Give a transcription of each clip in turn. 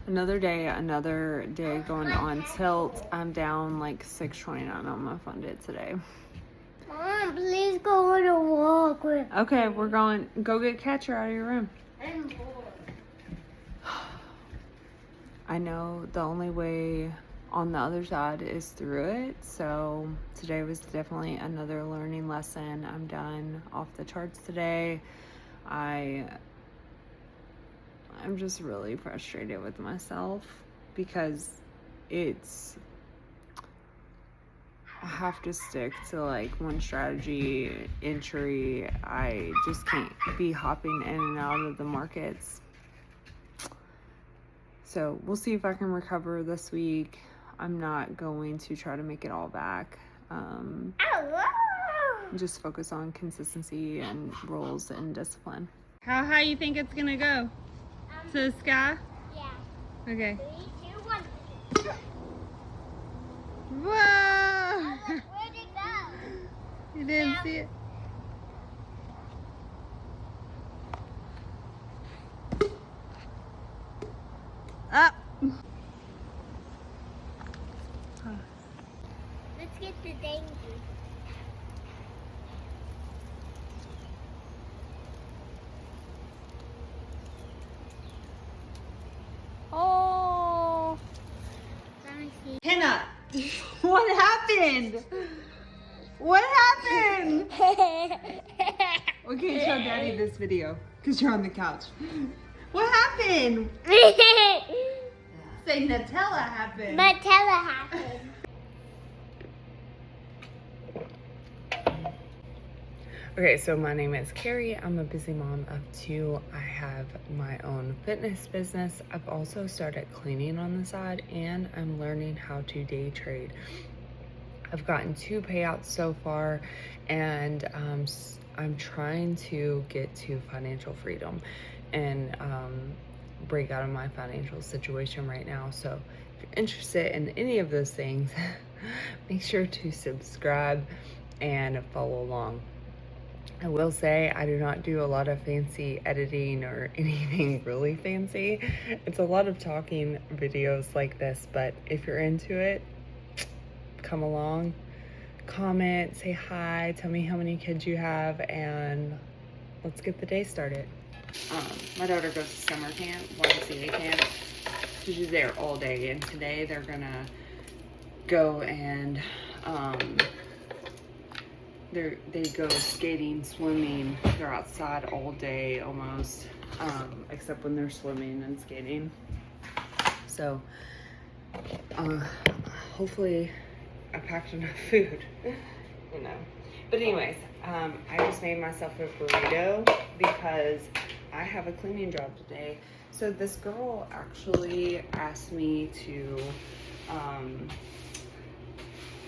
Another day going on tilt. I'm down like 629 on my funded today. Mom, please go on a walk with. Okay, we're going. Go get Catcher out of your room. I'm bored. I know the only way on the other side is through it. So today was definitely another learning lesson. I'm done off the charts today. I'm just really frustrated with myself because I have to stick to like one strategy entry. I just can't be hopping in and out of the markets. So we'll see if I can recover this week. I'm not going to try to make it all back. Just focus on consistency and rules and discipline. How high you think it's gonna go? To the sky? Yeah. Okay. 3, 2, 1. Whoa! Where'd it go? You didn't see it? Up! Let's get the danger. Oh! Let me see. Hannah, what happened? What happened? We can't show Daddy this video because you're on the couch. What happened? Say Nutella happened. Nutella happened. Okay, so my name is Carrie. I'm a busy mom of 2. I have my own fitness business. I've also started cleaning on the side, and I'm learning how to day trade. I've gotten 2 payouts so far, and I'm trying to get to financial freedom and break out of my financial situation right now. So if you're interested in any of those things, make sure to subscribe and follow along. I will say I do not do a lot of fancy editing or anything really fancy. It's a lot of talking videos like this, but if you're into it, come along, comment, say hi, tell me how many kids you have, and let's get the day started. My daughter goes to summer camp, YMCA camp. She's there all day, and today they're gonna go and they go skating, swimming. They're outside all day almost, except when they're swimming and skating. So hopefully I packed enough food, you know. But anyways, I just made myself a burrito because I have a cleaning job today. So this girl actually asked me to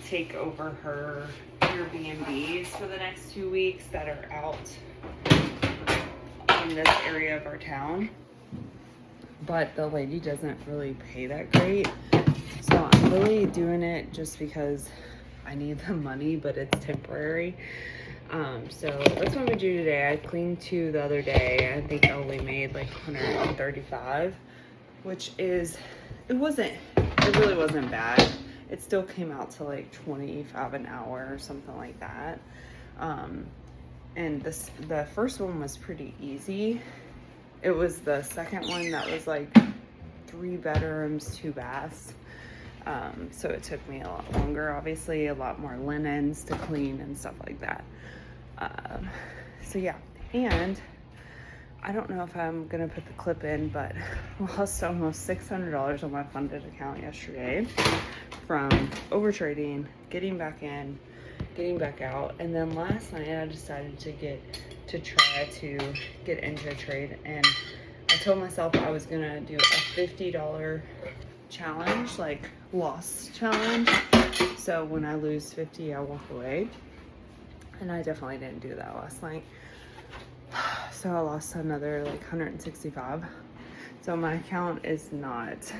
take over her Airbnbs for the next 2 weeks that are out in this area of our town. But the lady doesn't really pay that great. So I'm really doing it just because I need the money, but it's temporary. So that's what I'm gonna do today. I cleaned 2 the other day. I think I only made like 135, which is, it really wasn't bad. It still came out to like 25 an hour or something like that. And the first one was pretty easy. It was the second one that was like 3 bedrooms, 2 baths. So it took me a lot longer, obviously, a lot more linens to clean and stuff like that. So yeah, and I don't know if I'm gonna put the clip in, but I lost almost $600 on my funded account yesterday from overtrading, getting back in, getting back out. And then last night I decided to try to get into a trade, and I told myself I was gonna do a $50 challenge, like loss challenge. So when I lose 50, I walk away. And I definitely didn't do that last night. So I lost another like 165. So my account is not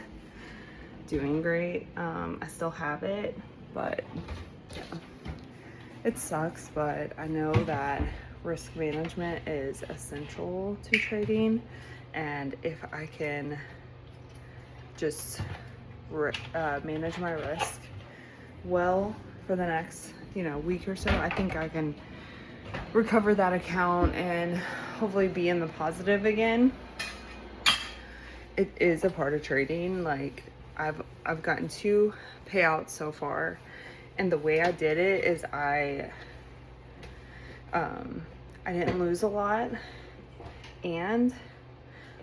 doing great. I still have it, but yeah, it sucks. But I know that risk management is essential to trading, and if I can just manage my risk well for the next, week or so. I think I can recover that account and hopefully be in the positive again. It is a part of trading. Like I've gotten 2 payouts so far, and the way I did it is I didn't lose a lot, and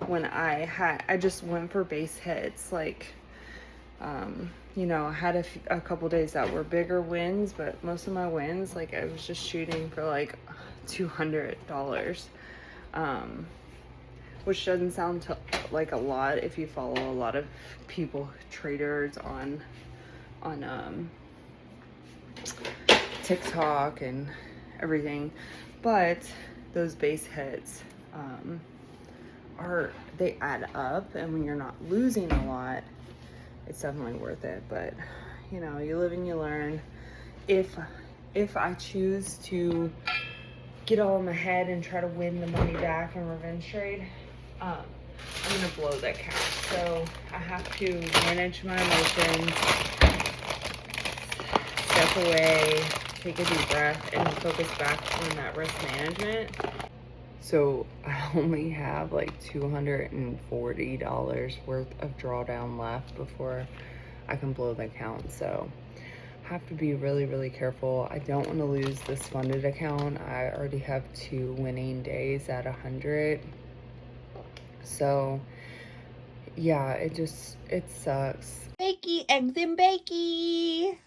when I just went for base hits. Like I had a couple days that were bigger wins, but most of my wins, like I was just shooting for like $200, which doesn't sound like a lot if you follow a lot of traders on TikTok and everything, but those base hits they add up, and when you're not losing a lot, it's definitely worth it. But you live and you learn. If I choose to get all in my head and try to win the money back in revenge trade, I'm gonna blow that count. So I have to manage my emotions, step away, take a deep breath, and focus back on that risk management. So I only have like $240 worth of drawdown left before I can blow the account. So I have to be really, really careful. I don't want to lose this funded account. I already have 2 winning days at 100. So yeah, it sucks. Bakey, eggs and bakey.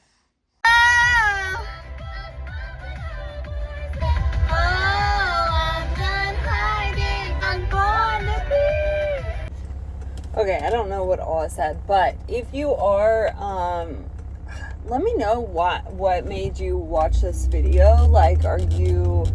Okay, I don't know what all I said, but if you are, let me know what made you watch this video. Like, are you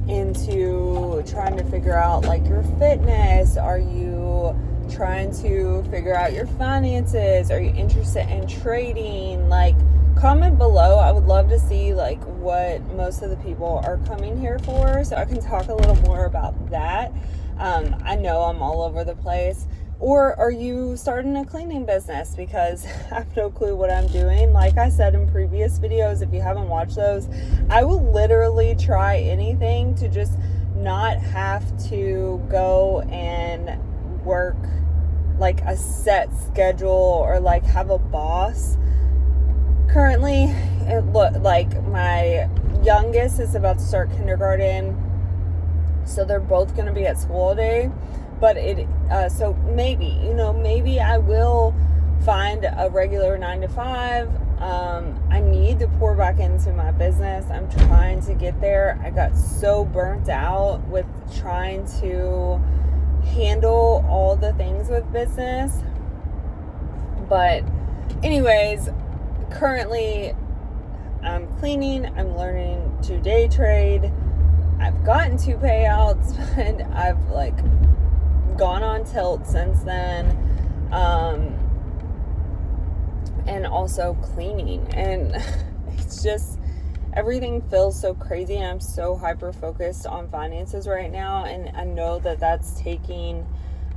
into trying to figure out like your fitness? Are you trying to figure out your finances? Are you interested in trading? Like, comment below. I would love to see like what most of the people are coming here for, so I can talk a little more about that. I know I'm all over the place. Or are you starting a cleaning business? Because I have no clue what I'm doing. Like I said in previous videos, if you haven't watched those, I will literally try anything to just not have to go and work like a set schedule or like have a boss. Currently, like my youngest is about to start kindergarten, so they're both going to be at school all day. But so maybe I will find a regular 9-to-5. I need to pour back into my business. I'm trying to get there. I got so burnt out with trying to handle all the things with business. But anyways, currently I'm cleaning. I'm learning to day trade. I've gotten 2 payouts, and I've like gone on tilt since then, and also cleaning, and it's just everything feels so crazy, and I'm so hyper focused on finances right now, and I know that that's taking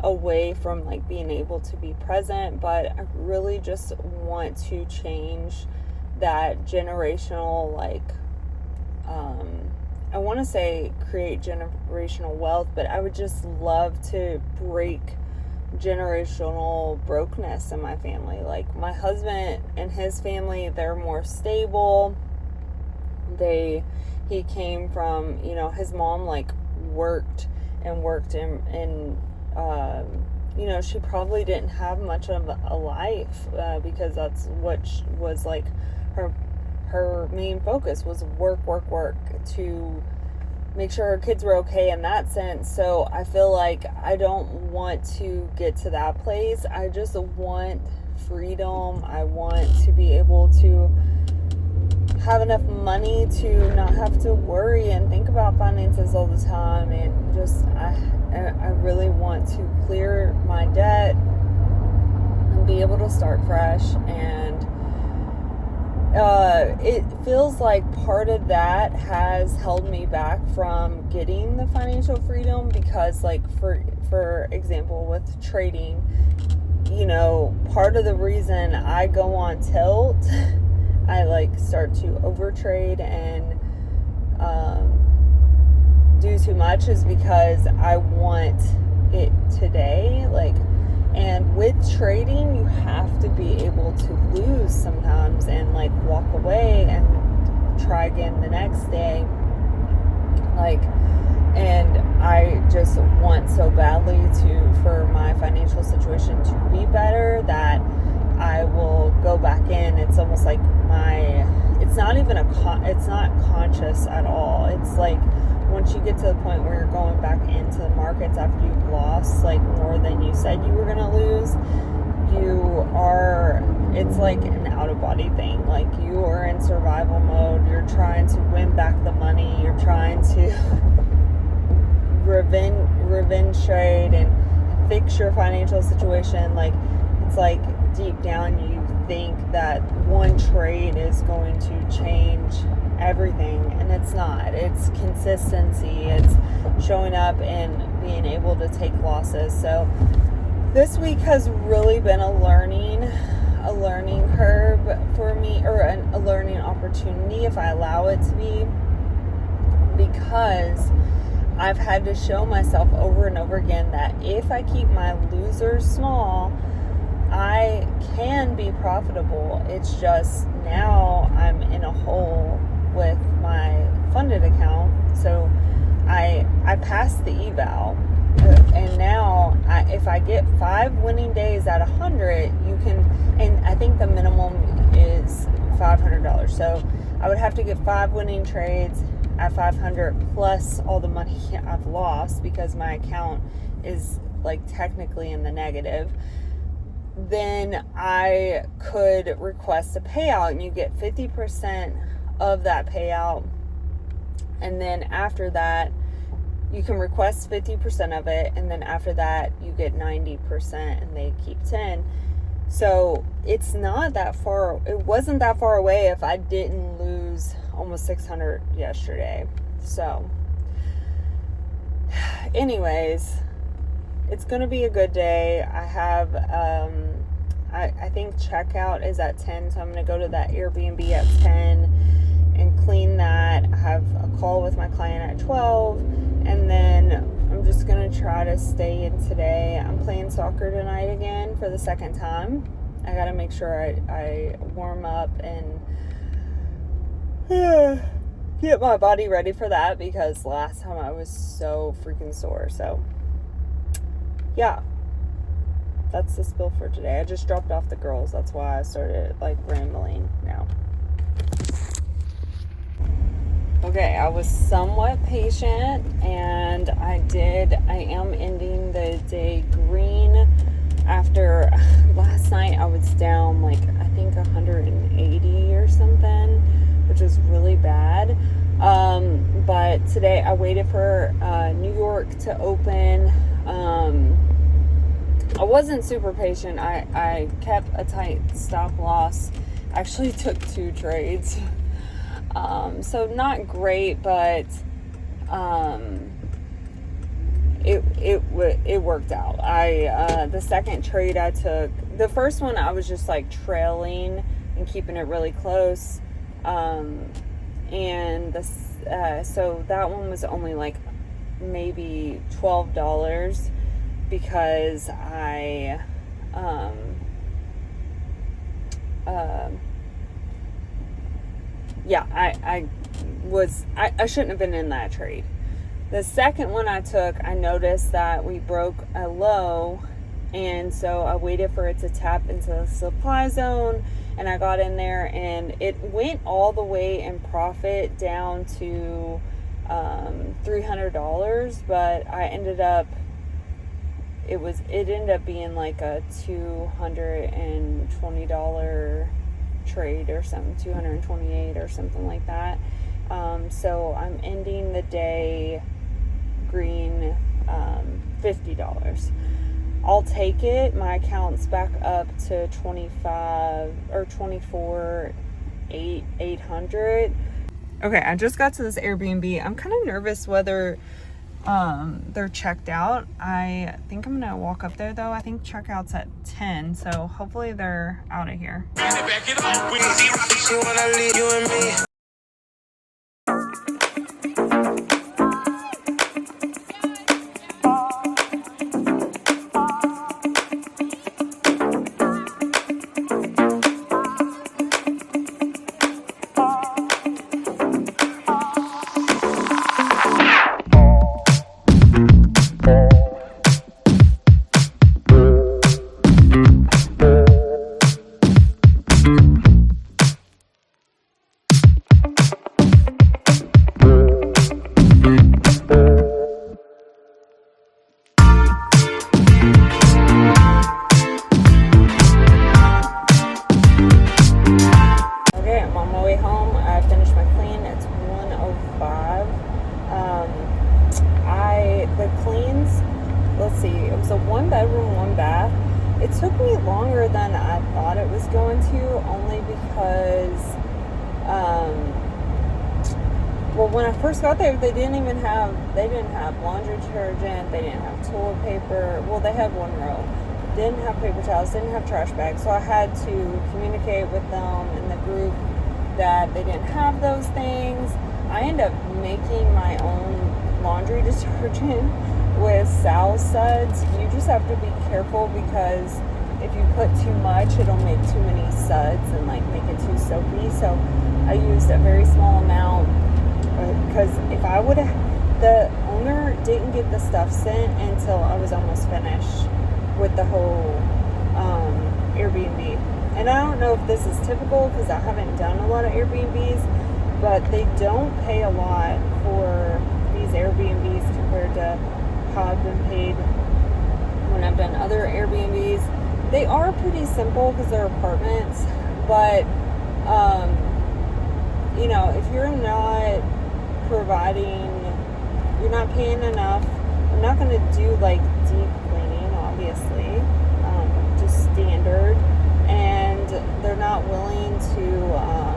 away from like being able to be present. But I really just want to change that generational, like I want to say create generational wealth, but I would just love to break generational brokenness in my family. Like my husband and his family, they're more stable. He came from, his mom like worked and she probably didn't have much of a life, because that's what was like her main focus was work to make sure her kids were okay in that sense. So I feel like I don't want to get to that place. I just want freedom. I want to be able to have enough money to not have to worry and think about finances all the time, and just I really want to clear my debt and be able to start fresh. And it feels like part of that has held me back from getting the financial freedom, because like for example with trading, part of the reason I go on tilt, I like start to overtrade and do too much, is because I want it today. Like, and with trading, you have to be able to lose sometimes and like walk away and try again the next day. Like, and I just want so badly for my financial situation to be better that I will go back in. It's almost like it's not even it's not conscious at all. It's like once you get to the point where you're going back into the markets after you've lost like more than you said you were going to lose, it's like an out of body thing. Like, you are in survival mode. You're trying to win back the money. You're trying to revenge trade and fix your financial situation. Like, it's like deep down you think that one trade is going to change everything, and it's not. It's consistency. It's showing up and being able to take losses. So this week has really been a learning curve for me, or a learning opportunity, if I allow it to be, because I've had to show myself over and over again that if I keep my losers small, I can be profitable. It's just now I'm in a hole with my funded account. So I passed the eval, and now if I get 5 winning days at 100, you can, and I think the minimum is $500. So I would have to get 5 winning trades at 500 plus all the money I've lost because my account is like technically in the negative. Then I could request a payout, and you get 50% of that payout. And then after that, you can request 50% of it, and then after that you get 90% and they keep 10. So it's not that far. It wasn't that far away if I didn't lose almost 600 yesterday. So anyways, it's gonna be a good day. I have I think checkout is at 10, so I'm gonna go to that Airbnb at 10 and clean that. I have a call with my client at 12, and then I'm just gonna try to stay in today. I'm playing soccer tonight again for the second time. I gotta make sure I warm up and get my body ready for that, because last time I was so freaking sore. So yeah, that's the spill for today. I just dropped off the girls. That's why I started like rambling now. Okay, I was somewhat patient, and I am ending the day green. After last night, I was down like, I think 180 or something, which was really bad. But today I waited for New York to open. I wasn't super patient. I kept a tight stop loss. Actually took 2 trades. So not great, but it worked out. The second trade I took, the first one I was just like trailing and keeping it really close, and so that one was only like maybe $12 because I shouldn't have been in that trade. The second one I took, I noticed that we broke a low, and so I waited for it to tap into the supply zone, and I got in there, and it went all the way in profit down to $300, but I ended up, it ended up being like a $220 trade or something, $228 or something like that. So I'm ending the day green, $50. I'll take it. My account's back up to 25 or 24,800. Okay, I just got to this Airbnb. I'm kind of nervous whether they're checked out. I think I'm gonna walk up there though. I think checkout's at 10, so hopefully they're out of here. It took me longer than I thought it was going to, only because, well, when I first got there, they didn't have laundry detergent, they didn't have toilet paper. Well, they had one row. Didn't have paper towels, didn't have trash bags. So I had to communicate with them in the group that they didn't have those things. I ended up making my own laundry detergent with Sal's suds. You just have to be careful, because if you put too much, it'll make too many suds and like make it too soapy. So I used a very small amount, because if I would have, the owner didn't get the stuff sent until I was almost finished with the whole Airbnb. And I don't know if this is typical, because I haven't done a lot of Airbnbs, but they don't pay a lot for these Airbnbs compared to how I've been paid when I've done other Airbnbs. They are pretty simple because they're apartments, but you know, if you're not providing, you're not paying enough. I'm not going to do like deep cleaning, obviously, just standard, and they're not willing to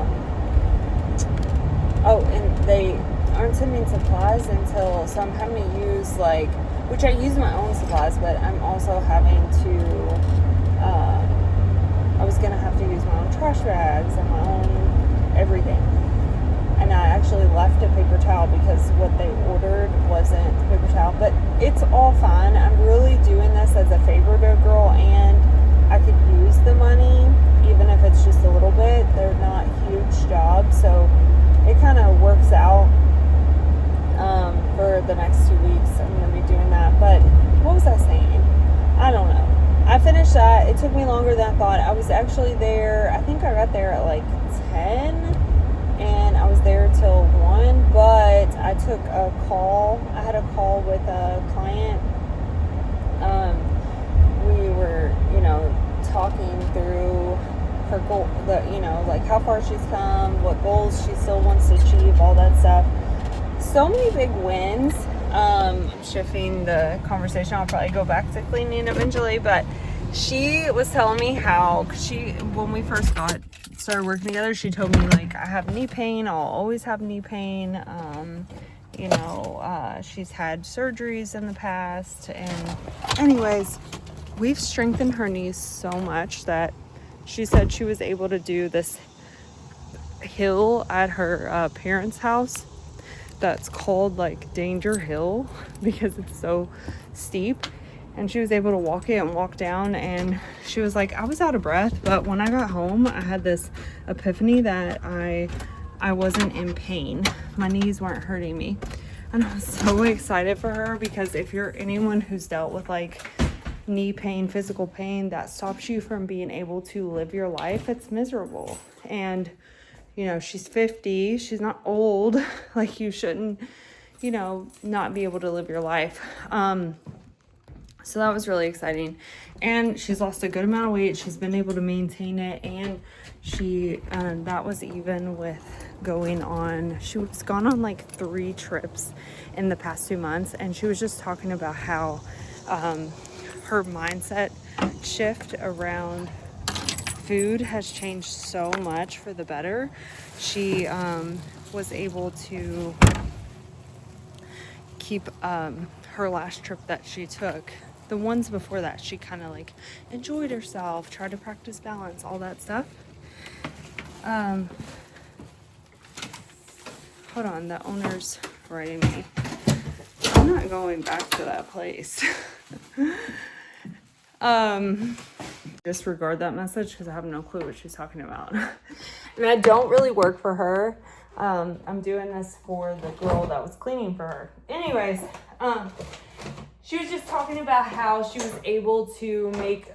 and they aren't sending supplies until, so I'm having to use like, which I use my own supplies, but I'm also having to I was gonna have to use my own trash bags and my own everything. And I actually left a paper towel because what they ordered wasn't paper towel, but it's all fine. I'm really doing this as a favor to a girl, and I could use the money even if it's just a little bit. They're not huge jobs, so it kind of works out. For the next 2 weeks I'm going to be doing that. But what was I saying? I don't know. I finished that. It took me longer than I thought. I was actually there, I think I got there at like 10, and I was there till 1, but I took a call. I had a call with a client. We were, talking through her goal, like how far she's come, what goals she still wants to achieve, all that stuff. So many big wins. I'm shifting the conversation. I'll probably go back to cleaning eventually, but she was telling me how, when we first started working together, she told me like, I have knee pain. I'll always have knee pain. She's had surgeries in the past, and anyways, we've strengthened her knees so much that she said she was able to do this hill at her parents' house that's called like Danger Hill because it's so steep, and she was able to walk it and walk down, and she was like, I was out of breath, but when I got home I had this epiphany that I wasn't in pain. My knees weren't hurting me, and I was so excited for her, because if you're anyone who's dealt with like knee pain, physical pain that stops you from being able to live your life, it's miserable. And she's 50, she's not old, like you shouldn't, not be able to live your life. So that was really exciting. And she's lost a good amount of weight. She's been able to maintain it. And that was even with she's gone on like 3 trips in the past 2 months. And she was just talking about how, her mindset shift around food has changed so much for the better. She was able to keep her last trip that she took. The ones before that, she kind of like enjoyed herself, tried to practice balance, all that stuff. Hold on, the owner's writing me. I'm not going back to that place. Disregard that message because I have no clue what she's talking about. And I don't really work for her. I'm doing this for the girl that was cleaning for her. Anyways, she was just talking about how she was able to make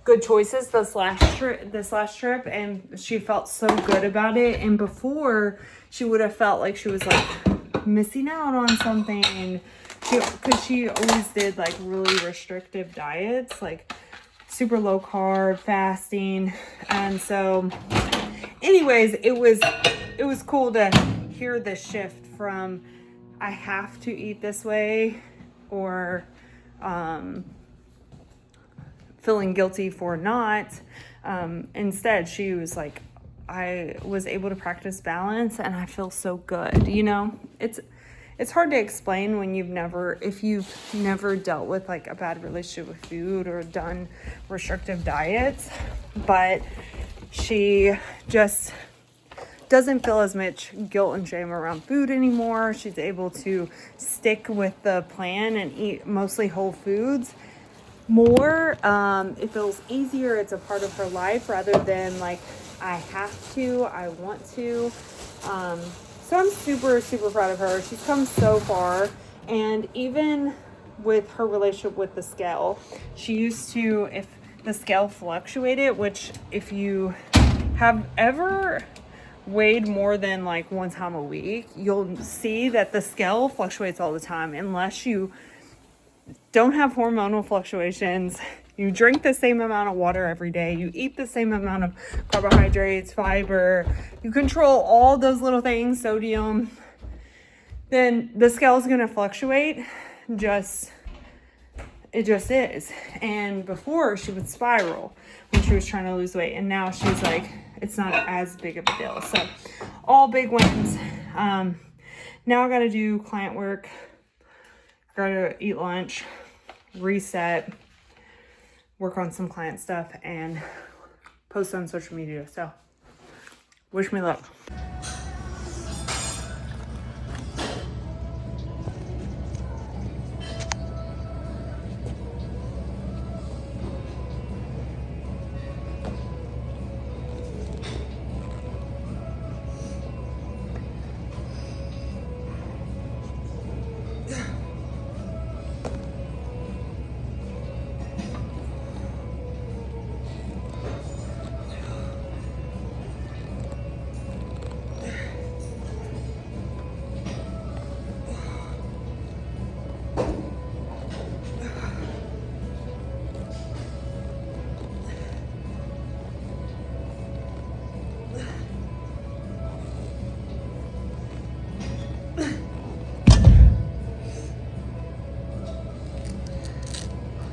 good choices this last trip, and she felt so good about it. And before, she would have felt like she was like missing out on something, because she always did like really restrictive diets, like super low carb, fasting. And so anyways, it was cool to hear the shift from I have to eat this way, or feeling guilty for not. Instead, she was like, I was able to practice balance and I feel so good. You know, it's hard to explain when if you've never dealt with like a bad relationship with food or done restrictive diets, but she just doesn't feel as much guilt and shame around food anymore. She's able to stick with the plan and eat mostly whole foods more. It feels easier. It's a part of her life rather than like, I have to, I want to. So I'm super, super proud of her. She's come so far. And even with her relationship with the scale, she used to, if the scale fluctuated, which if you have ever weighed more than like one time a week, you'll see that the scale fluctuates all the time unless you don't have hormonal fluctuations. You drink the same amount of water every day. You eat the same amount of carbohydrates, fiber. You control all those little things, sodium. Then the scale is going to fluctuate. It just is. And before, she would spiral when she was trying to lose weight. And now she's like, it's not as big of a deal. So all big wins. Now I got to do client work. Got to eat lunch, reset, work on some client stuff, and post on social media. So wish me luck.